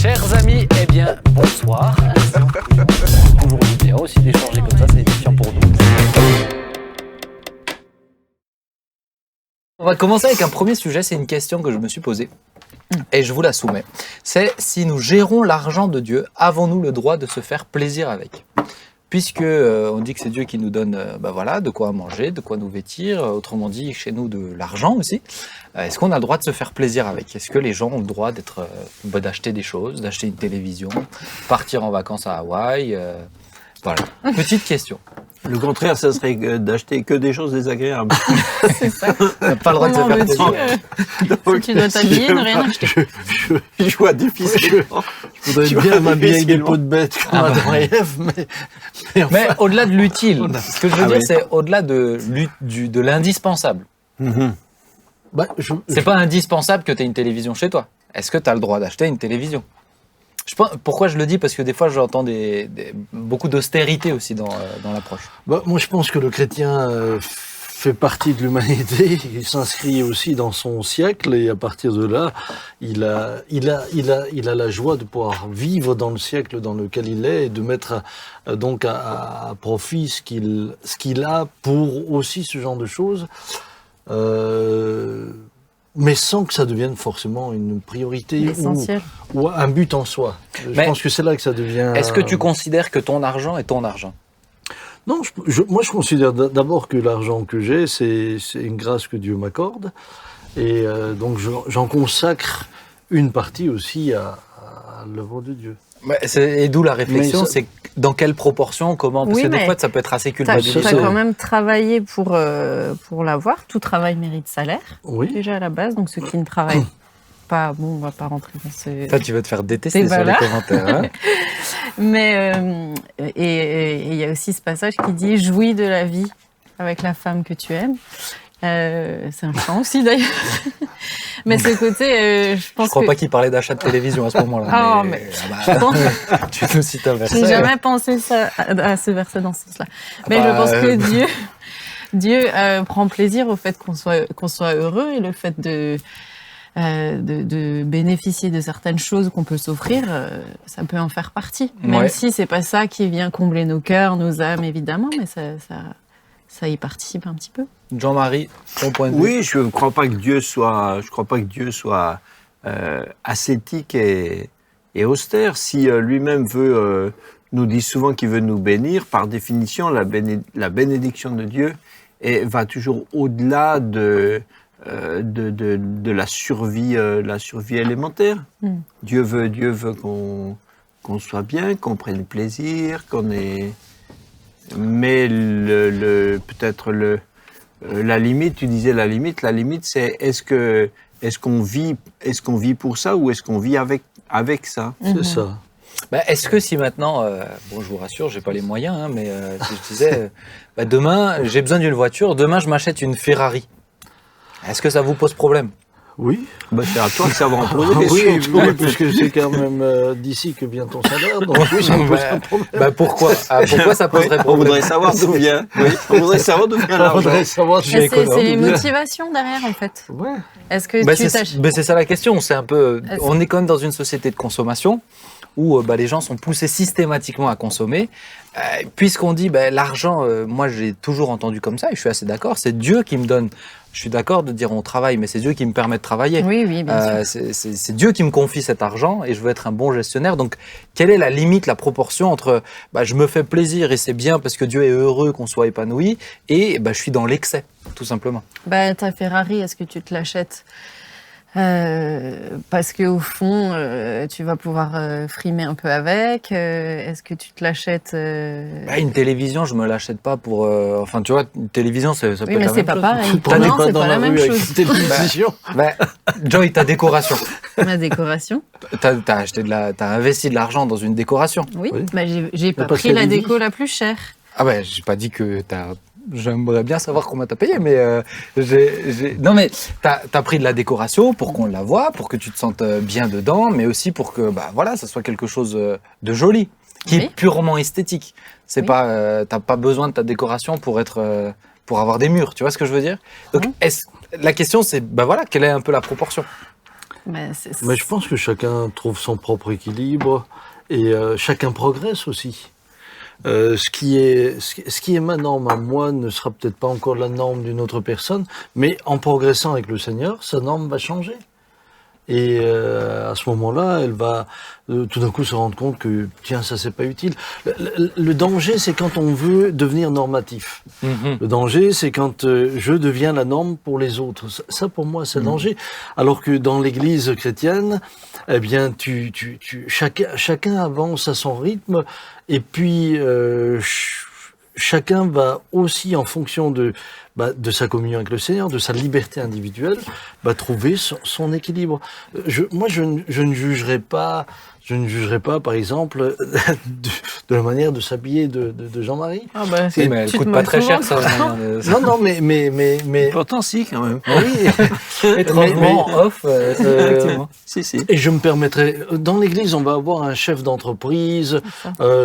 Chers amis, eh bien, bonsoir. Toujours bien aussi d'échanger comme ça, c'est édifiant pour nous. On va commencer avec un premier sujet, c'est une question que je me suis posée et je vous la soumets. C'est si nous gérons l'argent de Dieu, avons-nous le droit de se faire plaisir avec ? Puisque on dit que c'est Dieu qui nous donne de quoi manger, de quoi nous vêtir, autrement dit chez nous de l'argent aussi. Est-ce qu'on a le droit de se faire plaisir avec ? Est-ce que les gens ont le droit d'acheter des choses, d'acheter une télévision, partir en vacances à Hawaï Voilà, petite question. Le contraire, ça serait d'acheter que des choses désagréables. C'est ça. On n'a pas le droit de se faire plaisir. Si tu dois t'habiller, ne rien acheter. Je vois difficilement. Je voudrais bien m'habiller avec des peaux de bête comme Adam et Ève, mais Mais au-delà de l'utile, ce que je veux Ah dire, oui. c'est au-delà de l'indispensable. C'est pas indispensable que tu aies une télévision chez toi. Est-ce que tu as le droit d'acheter une télévision ? Pourquoi je le dis ? Parce que des fois, j'entends beaucoup d'austérité aussi dans l'approche. moi je pense que le chrétien fait partie de l'humanité, il s'inscrit aussi dans son siècle et à partir de là, il a la joie de pouvoir vivre dans le siècle dans lequel il est et de mettre donc à profit ce qu'il a pour aussi ce genre de choses. Mais sans que ça devienne forcément une priorité ou un but en soi. Je pense que c'est là que ça devient... Est-ce que tu considères que ton argent est ton argent ? Non, moi je considère d'abord que l'argent que j'ai, c'est une grâce que Dieu m'accorde. Et donc j'en consacre une partie aussi à l'œuvre de Dieu. Et d'où la réflexion, c'est dans quelle proportion, comment ? Parce que des fois, ça peut être assez culpabilisant. Tu as quand même travaillé pour l'avoir. Tout travail mérite salaire, déjà à la base. Donc ceux qui ne travaillent pas, on va pas rentrer dans ce... Toi, tu vas te faire détester sur les commentaires. Hein. Mais il y a aussi ce passage qui dit « Jouis de la vie avec la femme que tu aimes ». C'est un chant aussi d'ailleurs. Mais ce côté, je pense Je crois pas qu'il parlait d'achat de télévision à ce moment-là. Ah, mais je pense... Tu nous cites un verset. J'ai jamais pensé à ce verset dans ce sens-là. Mais je pense que Dieu prend plaisir au fait qu'on soit heureux et le fait de bénéficier de certaines choses qu'on peut s'offrir, ça peut en faire partie. Même si c'est pas ça qui vient combler nos cœurs, nos âmes évidemment, mais ça y participe un petit peu. Jean-Marie, ton point de vue ? Oui, je ne crois pas que Dieu soit ascétique et austère. Si lui-même nous dit souvent qu'il veut nous bénir, par définition, la bénédiction de Dieu va toujours au-delà de la survie élémentaire. Dieu veut qu'on soit bien, qu'on prenne plaisir, qu'on ait... Mais peut-être la limite, tu disais la limite c'est est-ce qu'on vit pour ça ou est-ce qu'on vit avec ça ? C'est ça. Est-ce que si maintenant, je vous rassure, j'ai pas les moyens, hein, mais si je disais, demain j'ai besoin d'une voiture, demain je m'achète une Ferrari, est-ce que ça vous pose problème ? Oui. C'est à toi que ça va en poser. Oui, puisque c'est quand même d'ici que vient ton salaire, donc oui, ça me pose un problème. Pourquoi ça poserait problème ? On voudrait savoir d'où vient. On voudrait savoir d'où vient l'argent. C'est les motivations derrière, en fait. Ouais. Est-ce que c'est ça la question. On est quand même dans une société de consommation où les gens sont poussés systématiquement à consommer. Puisqu'on dit l'argent, moi j'ai toujours entendu comme ça et je suis assez d'accord, c'est Dieu qui me donne. Je suis d'accord de dire on travaille, mais c'est Dieu qui me permet de travailler. Oui, bien sûr. C'est Dieu qui me confie cet argent et je veux être un bon gestionnaire. Donc, quelle est la limite, la proportion entre je me fais plaisir et c'est bien parce que Dieu est heureux qu'on soit épanoui et je suis dans l'excès, tout simplement. Ta Ferrari, est-ce que tu te l'achètes parce qu'au fond, tu vas pouvoir frimer un peu avec. Est-ce que tu te l'achètes Une télévision, je me l'achète pas pour. Tu vois, une télévision, ça peut être la même chose. mais c'est pas pareil. Non, c'est pas la même chose. Télévision. Joy, ta décoration. Ma décoration. T'as investi de l'argent dans une décoration. Oui. J'ai pas pris la déco la plus chère. J'ai pas dit que j'aimerais bien savoir combien t'as payé, mais non, mais t'as pris de la décoration pour qu'on la voie, pour que tu te sentes bien dedans, mais aussi pour que ça soit quelque chose de joli, qui est purement esthétique. C'est pas t'as pas besoin de ta décoration pour avoir des murs. Tu vois ce que je veux dire ? Donc la question c'est quelle est un peu la proportion ? Mais Mais je pense que chacun trouve son propre équilibre et chacun progresse aussi. Ce qui est ma norme à moi ne sera peut-être pas encore la norme d'une autre personne, mais en progressant avec le Seigneur, sa norme va changer. Et à ce moment-là, elle va tout d'un coup se rendre compte que, tiens, ça c'est pas utile. Le danger, c'est quand on veut devenir normatif. Le danger, c'est quand je deviens la norme pour les autres. Ça pour moi, c'est le danger. Alors que dans l'Église chrétienne, eh bien, chacun avance à son rythme, et puis chacun va aussi, en fonction de sa communion avec le Seigneur, de sa liberté individuelle, trouver son équilibre. Moi, je ne jugerai pas, par exemple, de la manière de s'habiller de Jean-Marie. Ah bah, Oui, mais elle coûte pas très cher, ça. Non, mais Pourtant, si, quand même. oui. Étrangement, off, effectivement. Si. Et je me permettrais, dans l'Église, on va avoir un chef d'entreprise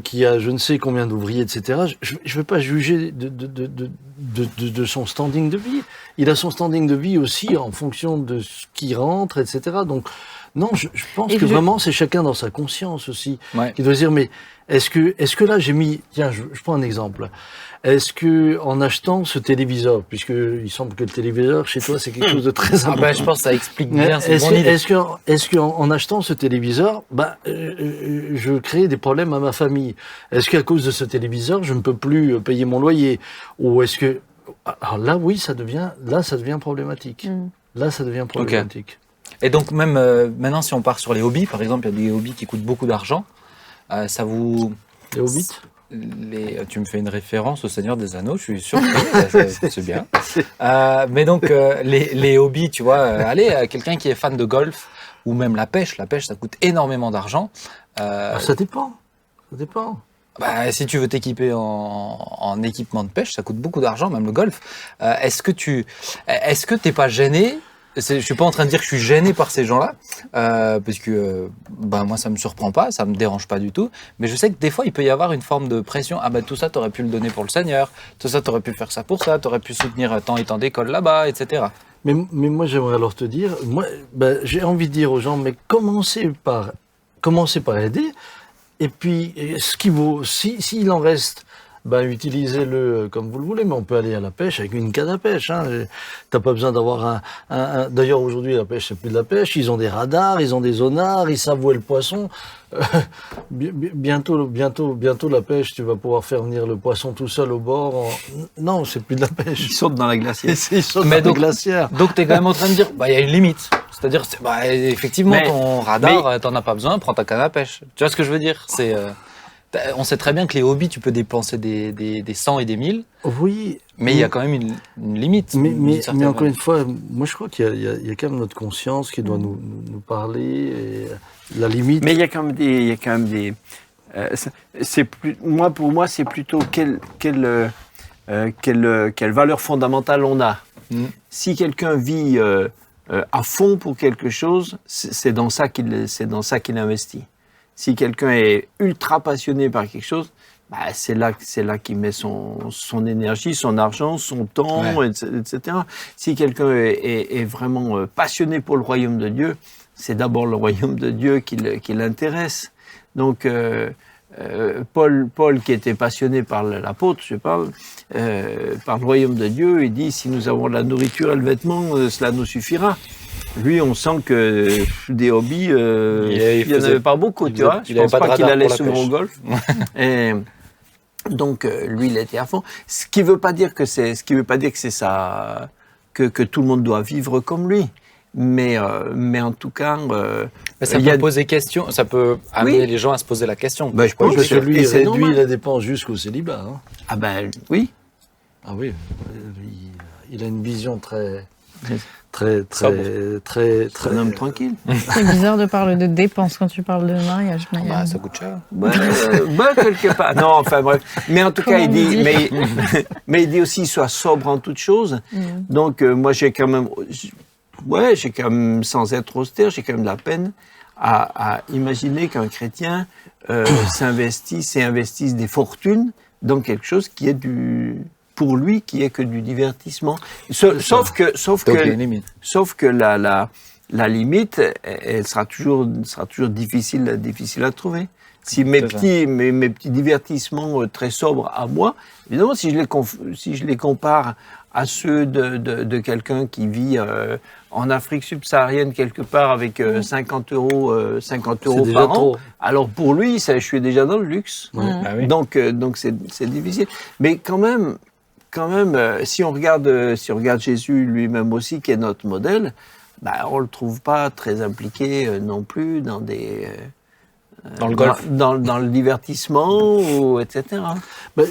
qui a je ne sais combien d'ouvriers, etc. Je ne vais pas juger de son standing de vie. Il a son standing de vie aussi en fonction de ce qui rentre, etc. Donc, non, je pense que vraiment, c'est chacun dans sa conscience aussi, qui doit se dire, mais est-ce que là, j'ai mis, tiens, je prends un exemple. Est-ce que en achetant ce téléviseur, puisque il semble que le téléviseur chez toi c'est quelque chose de très important. Je pense que ça explique bien. Est-ce qu'en achetant ce téléviseur, je crée des problèmes à ma famille? Est-ce qu'à cause de ce téléviseur, je ne peux plus payer mon loyer? Ou est-ce que alors là, oui, ça devient problématique. Là, ça devient problématique. Okay. Et donc même maintenant, si on part sur les hobbies, par exemple, il y a des hobbies qui coûtent beaucoup d'argent. Ça vous les hobbits? Tu me fais une référence au Seigneur des Anneaux, je suis sûr que c'est bien. Mais donc, les hobbies, tu vois, quelqu'un qui est fan de golf ou même la pêche, ça coûte énormément d'argent. Ça dépend. Si tu veux t'équiper en équipement de pêche, ça coûte beaucoup d'argent, même le golf. Est-ce que t'es pas gêné? Je suis pas en train de dire que je suis gêné par ces gens-là, parce que moi ça me surprend pas, ça me dérange pas du tout. Mais je sais que des fois il peut y avoir une forme de pression. Tout ça t'aurais pu le donner pour le Seigneur, tout ça t'aurais pu faire ça pour ça, t'aurais pu soutenir tant et tant d'écoles là-bas, etc. Mais moi j'aimerais alors te dire, j'ai envie de dire aux gens, mais commencez par aider. Et puis ce qui vaut, s'il en reste. Utilisez-le comme vous le voulez, mais on peut aller à la pêche avec une canne à pêche. T'as pas besoin d'avoir D'ailleurs, aujourd'hui, la pêche, c'est plus de la pêche. Ils ont des radars, ils ont des sonars, ils savent où est le poisson. Bientôt, la pêche, tu vas pouvoir faire venir le poisson tout seul au bord. Non, c'est plus de la pêche. Ils sautent dans la glacière. La glacière. Donc, t'es quand même en train de dire, il y a une limite. C'est-à-dire, effectivement, ton radar, t'en as pas besoin, prends ta canne à pêche. Tu vois ce que je veux dire? On sait très bien que les hobbies, tu peux dépenser des 100 et des 1000. Oui. Mais il y a quand même une limite. Mais encore une fois, moi je crois qu'il y a quand même notre conscience qui doit nous parler. Et la limite. Mais il y a quand même des. Pour moi, c'est plutôt quelle valeur fondamentale on a. Si quelqu'un vit à fond pour quelque chose, c'est dans ça qu'il investit. Si quelqu'un est ultra passionné par quelque chose, c'est là qu'il met son énergie, son argent, son temps, etc. Si quelqu'un est vraiment passionné pour le royaume de Dieu, c'est d'abord le royaume de Dieu qui l'intéresse. Donc, Paul, qui était passionné par l'apôtre, par le royaume de Dieu, il dit, si nous avons la nourriture et le vêtement, cela nous suffira. Lui, on sent que des hobbies, il n'y en avait pas beaucoup, tu vois. Je ne pense pas qu'il allait souvent au golf. Et donc, lui, il était à fond. Ce qui ne veut pas dire que c'est ça, que tout le monde doit vivre comme lui. Mais en tout cas, ça peut poser question, ça peut amener les gens à se poser la question. Je pense que lui, il réduit la dépense jusqu'au célibat. Oui. Ah oui, il a une vision très un homme tranquille. C'est bizarre de parler de dépenses quand tu parles de mariage. Ça coûte cher. Quelque part. Non, enfin bref. Mais en tout cas, il dit, mais il dit aussi, sois sobre en toutes choses. Donc, moi, j'ai quand même, sans être austère, j'ai quand même de la peine à imaginer qu'un chrétien investisse des fortunes dans quelque chose qui est pour lui, qui est que du divertissement. Sauf que la limite, elle sera toujours difficile à trouver. Si mes petits divertissements très sobres à moi, évidemment, si je les compare à ceux de quelqu'un qui vit en Afrique subsaharienne quelque part avec 50 euros par an, trop. alors pour lui, je suis déjà dans le luxe. Ouais. Ah oui. Donc c'est difficile. Mais quand même, si on regarde Jésus lui-même aussi, qui est notre modèle, on le trouve pas très impliqué non plus dans Dans le golf. dans le divertissement, etc.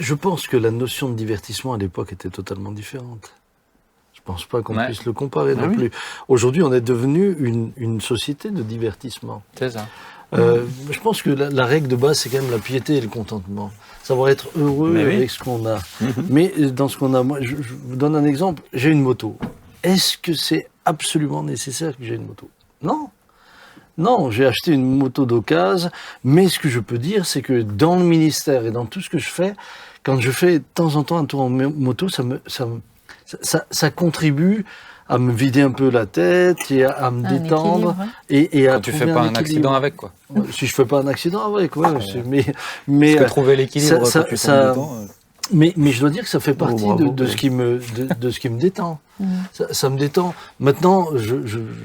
Je pense que la notion de divertissement à l'époque était totalement différente. Je pense pas qu'on puisse le comparer non plus. Aujourd'hui, on est devenu une société de divertissement. C'est ça. Je pense que la règle de base, c'est quand même la piété et le contentement. Savoir être heureux avec ce qu'on a. Mais dans ce qu'on a, moi, je vous donne un exemple. J'ai une moto. Est-ce que c'est absolument nécessaire que j'ai une moto? Non. Non, j'ai acheté une moto d'occasion, mais ce que je peux dire, c'est que dans le ministère et dans tout ce que je fais, quand je fais de temps en temps un tour en moto, ça contribue à me vider un peu la tête et à me détendre et à Quand tu fais pas un accident avec, quoi. Si je fais pas un accident avec, mais parce que trouver l'équilibre quand tu tombes dedans. Mais je dois dire que ça fait partie de ce qui me détend. Ça me détend. Maintenant,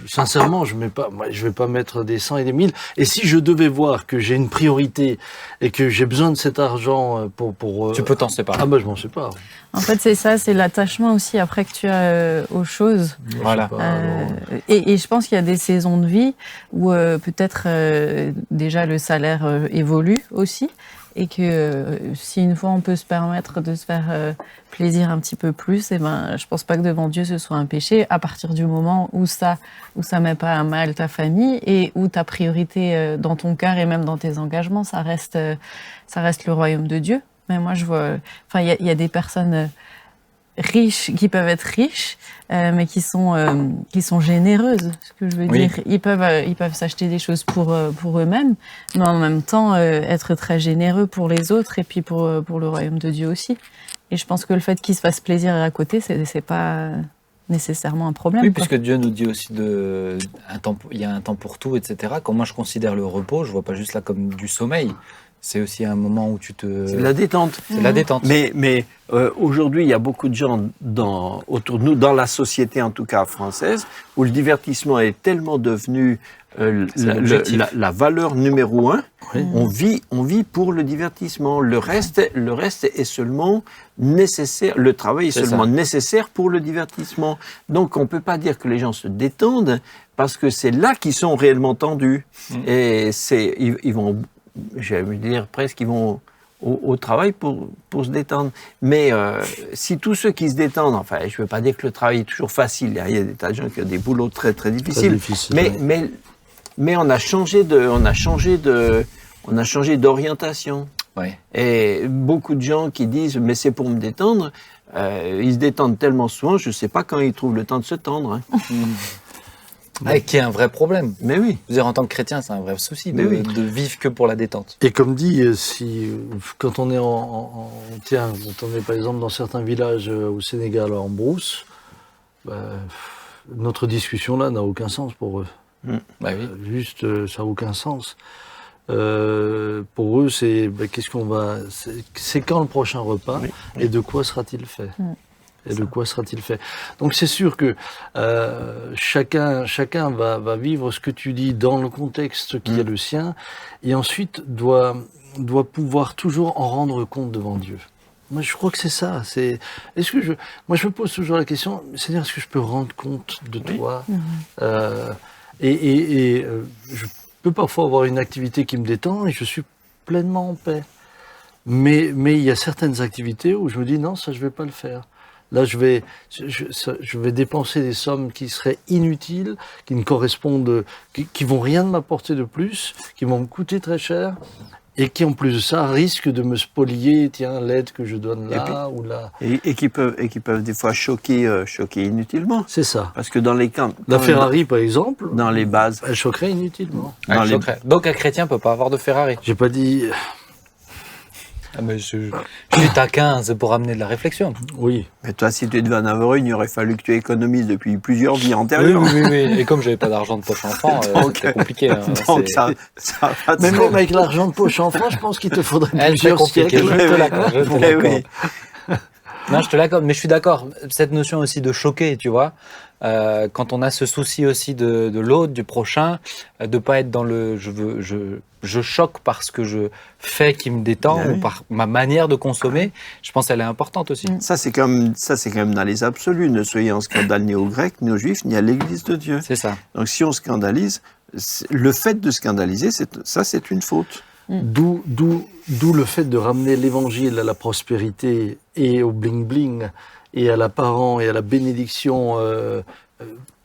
sincèrement, je vais pas mettre des 100 et des 1000. Et si je devais voir que j'ai une priorité et que j'ai besoin de cet argent pour tu peux t'en séparer. Je m'en sépare. En fait, c'est ça, c'est l'attachement aussi après que tu as aux choses. Voilà. Et je pense qu'il y a des saisons de vie où peut-être déjà le salaire évolue aussi. Et que si une fois on peut se permettre de se faire plaisir un petit peu plus, je pense pas que devant Dieu ce soit un péché à partir du moment où ça met pas à mal ta famille et où ta priorité dans ton cœur et même dans tes engagements, ça reste le royaume de Dieu. Mais moi je vois, il y a des personnes riches qui peuvent être riches, mais qui sont généreuses. Ce que je veux dire, ils peuvent s'acheter des choses pour eux-mêmes, mais en même temps être très généreux pour les autres et puis pour le royaume de Dieu aussi. Et je pense que le fait qu'ils se fassent plaisir à côté, c'est pas nécessairement un problème. Oui, puisque Dieu nous dit aussi il y a un temps pour tout, etc. Quand moi je considère le repos, je vois pas juste là comme du sommeil. C'est aussi un moment où tu te... C'est la détente. C'est la détente. Mais aujourd'hui, il y a beaucoup de gens autour de nous, dans la société en tout cas française, où le divertissement est tellement devenu la valeur numéro 1. Oui. On vit pour le divertissement. Le reste est seulement nécessaire. Le travail est seulement nécessaire pour le divertissement. Donc, on peut pas dire que les gens se détendent parce que c'est là qu'ils sont réellement tendus. Et ils vont... J'allais dire presque qu'ils vont au travail pour se détendre. Mais si tous ceux qui se détendent, enfin, je ne veux pas dire que le travail est toujours facile. Il y a des tas de gens qui ont des boulots très très difficiles. Mais on a changé d'orientation. Ouais. Et beaucoup de gens qui disent mais c'est pour me détendre, ils se détendent tellement souvent, je ne sais pas quand ils trouvent le temps de se tendre. Qui est un vrai problème. Mais oui. Je veux dire, en tant que chrétien, c'est un vrai souci de vivre que pour la détente. Et comme dit, quand on est quand on est par exemple dans certains villages au Sénégal en brousse, notre discussion là n'a aucun sens pour eux. Juste, ça n'a aucun sens. Pour eux, c'est qu'est-ce qu'on va, c'est quand le prochain repas et de quoi sera-t-il fait? Et de quoi sera-t-il fait? Donc c'est sûr que chacun va vivre ce que tu dis dans le contexte qui est le sien, et ensuite doit pouvoir toujours en rendre compte devant Dieu. Moi je crois que c'est ça. Moi je me pose toujours la question, Seigneur, est-ce que je peux rendre compte de toi? Je peux parfois avoir une activité qui me détend et je suis pleinement en paix. Mais il y a certaines activités où je me dis non, ça je vais pas le faire. Là, je vais dépenser des sommes qui seraient inutiles, qui ne correspondent, qui vont rien m'apporter de plus, qui vont me coûter très cher, et qui en plus de ça risquent de me spolier, l'aide que je donne là ou là. Et qui peuvent des fois choquer inutilement. C'est ça. Parce que dans les camps, la Ferrari par exemple, dans les bases, elle choquerait inutilement. Donc un chrétien peut pas avoir de Ferrari. J'ai pas dit. Ah, mais je suis taquin, c'est pour amener de la réflexion. Oui. Mais toi, si tu devais en avoir une, il aurait fallu que tu économises depuis plusieurs vies Oui, antérieures. oui. Et comme j'avais pas d'argent de poche enfant, Donc, c'était compliqué. Hein. Donc C'est- ça a pas de Même sens. avec l'argent de poche enfant, je pense qu'il te faudrait Elle, c'est plusieurs compliqué, siècles. je te l'accorde, je te Eh l'accorde. oui. Non, je te l'accorde, mais je suis d'accord. Cette notion aussi de choquer, tu vois, quand on a ce souci aussi de l'autre, du prochain, de pas être dans le je choque parce que je fais qui me détend Ah oui. ou par ma manière de consommer, je pense qu'elle est importante aussi. Ça, c'est quand même dans les absolus. Ne soyez en scandale ni aux Grecs, ni aux Juifs, ni à l'Église de Dieu. C'est ça. Donc, si on scandalise, le fait de scandaliser, c'est une faute. D'où le fait de ramener l'évangile à la prospérité et au bling-bling et à l'apparent et à la bénédiction.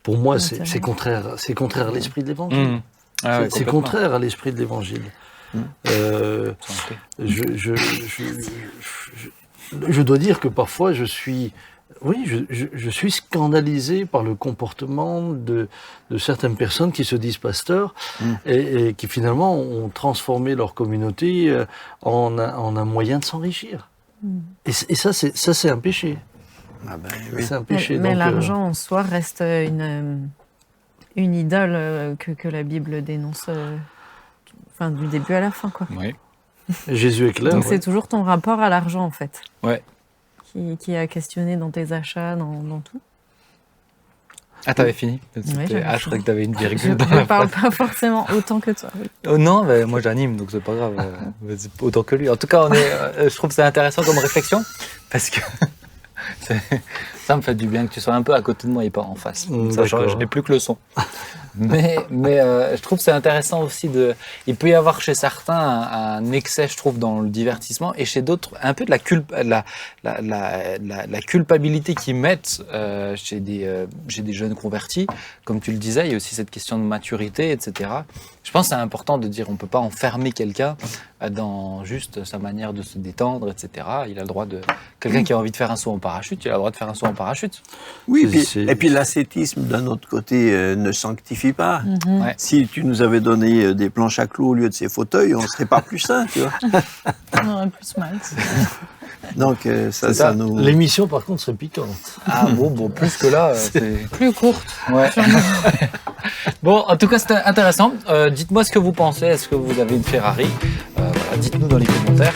Pour moi, c'est contraire à l'esprit de l'évangile. Mmh. Ah ouais, C'est complètement. contraire à l'esprit de l'évangile. Euh, je dois dire que parfois je suis scandalisé par le comportement de certaines personnes qui se disent pasteurs et qui finalement ont transformé leur communauté en un moyen de s'enrichir. Et ça, c'est un péché. Ah ben, oui. C'est un péché. Mais donc, l'argent en soi reste une idole que la Bible dénonce enfin, du début à la fin. Quoi. Oui. Jésus est clair. Donc ouais. c'est toujours ton rapport à l'argent en fait Ouais. qui a questionné dans tes achats, dans tout. Ah, t'avais fini j'avais je croyais que t'avais une Je virgule dans ne la parle phrase. pas forcément autant que toi. Oui. Oh non, mais moi j'anime, donc c'est pas grave. C'est autant que lui. En tout cas, je trouve que c'est intéressant comme réflexion, parce que ça me fait du bien que tu sois un peu à côté de moi et pas en face. Ça, je n'ai plus que le son. Mais je trouve que c'est intéressant aussi il peut y avoir chez certains un excès, je trouve, dans le divertissement, et chez d'autres un peu de la culpabilité qu'ils mettent chez des jeunes convertis. Comme tu le disais, il y a aussi cette question de maturité, etc. Je pense que c'est important de dire on peut pas enfermer quelqu'un dans juste sa manière de se détendre, etc. Il a le droit quelqu'un qui a envie de faire un saut en parachute, il a le droit de faire un saut en parachute. Oui, C'est- et puis l'ascétisme, d'un autre côté, ne sanctifie pas. Ouais. Si tu nous avais donné des planches à clous au lieu de ces fauteuils, on ne serait pas plus sains, tu vois. On aurait plus mal. Donc, ça. ça nous... L'émission, par contre, serait piquante. Ah bon, plus que là, c'est... Plus courte. Ouais. Bon, en tout cas, c'était intéressant. Dites-moi ce que vous pensez. Est-ce que vous avez une Ferrari Voilà, dites-nous dans les commentaires.